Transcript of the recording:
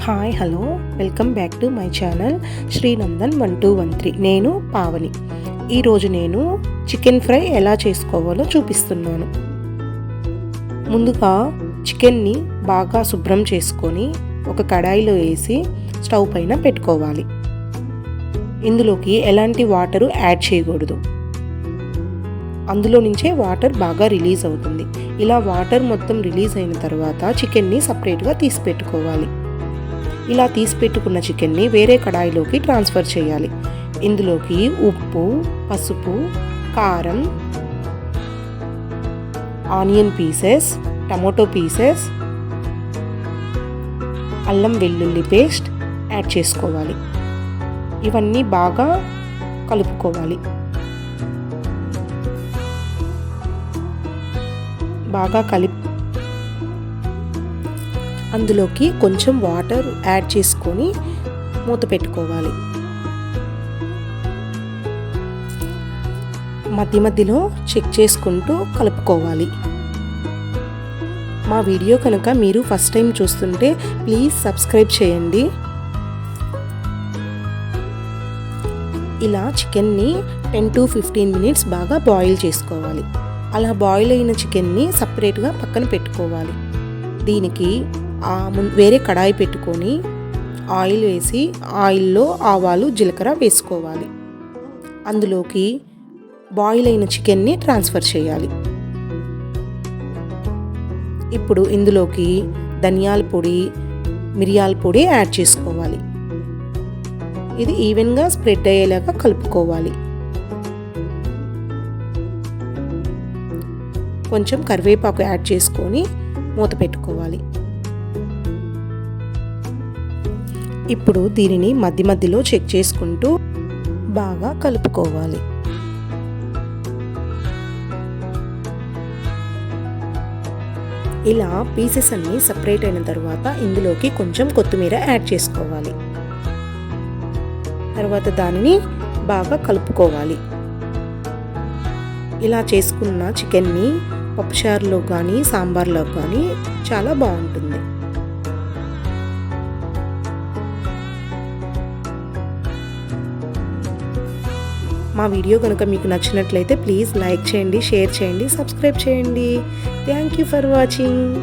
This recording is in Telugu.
Hi hello welcome back to my channel Srinandan 1213. నేను పావని. ఈరోజు నేను చికెన్ ఫ్రై ఎలా చేసుకోవాలో చూపిస్తున్నాను. ముందుగా చికెన్ని బాగా శుభ్రం చేసుకొని ఒక కడాయిలో వేసి స్టవ్ పైన పెట్టుకోవాలి. ఇందులోకి ఎలాంటి వాటరు యాడ్ చేయకూడదు. అందులో నుంచే వాటర్ బాగా రిలీజ్ అవుతుంది. ఇలా వాటర్ మొత్తం రిలీజ్ అయిన తర్వాత చికెన్ని సపరేట్గా తీసి పెట్టుకోవాలి. ఇలా తీసి పెట్టుకున్న చికెన్ని వేరే కడాయిలోకి ట్రాన్స్ఫర్ చేయాలి. ఇందులోకి ఉప్పు, పసుపు, కారం, ఆనియన్ పీసెస్, టమాటో పీసెస్, అల్లం వెల్లుల్లి పేస్ట్ యాడ్ చేసుకోవాలి. ఇవన్నీ బాగా కలుపుకోవాలి. బాగా అందులోకి కొంచెం వాటర్ యాడ్ చేసుకొని మూత పెట్టుకోవాలి. మధ్య మధ్యలో చెక్ చేసుకుంటూ కలుపుకోవాలి. మా వీడియో కనుక మీరు ఫస్ట్ టైం చూస్తుంటే ప్లీజ్ సబ్స్క్రైబ్ చేయండి. ఇలా చికెన్ని 10 to 15 minutes బాగా బాయిల్ చేసుకోవాలి. అలా బాయిల్ అయిన చికెన్ని సపరేట్గా పక్కన పెట్టుకోవాలి. దీనికి వేరే కడాయి పెట్టుకొని ఆయిల్ వేసి ఆయిల్లో ఆవాలు, జీలకర్ర వేసుకోవాలి. అందులోకి బాయిల్ అయిన చికెన్ని ట్రాన్స్ఫర్ చేయాలి. ఇప్పుడు ఇందులోకి ధనియాల పొడి, మిరియాల పొడి యాడ్ చేసుకోవాలి. ఇది ఈవెన్గా స్ప్రెడ్ అయ్యేలాగా కలుపుకోవాలి. కొంచెం కరివేపాకు యాడ్ చేసుకొని మూత పెట్టుకోవాలి. ఇప్పుడు దీనిని మధ్య మధ్యలో చెక్ చేసుకుంటూ బాగా కలుపుకోవాలి. ఇలా పీసెస్ అన్నీ సపరేట్ అయిన తర్వాత ఇందులోకి కొంచెం కొత్తిమీర యాడ్ చేసుకోవాలి. తర్వాత దానిని బాగా కలుపుకోవాలి. ఇలా చేసుకున్న చికెన్ని పప్పుచారులో కానీ సాంబార్లో కానీ చాలా బాగుంటుంది. మా వీడియో కనుక మీకు నచ్చినట్లయితే ప్లీజ్ లైక్ చేయండి, షేర్ చేయండి, సబ్స్క్రైబ్ చేయండి. Thank you for watching.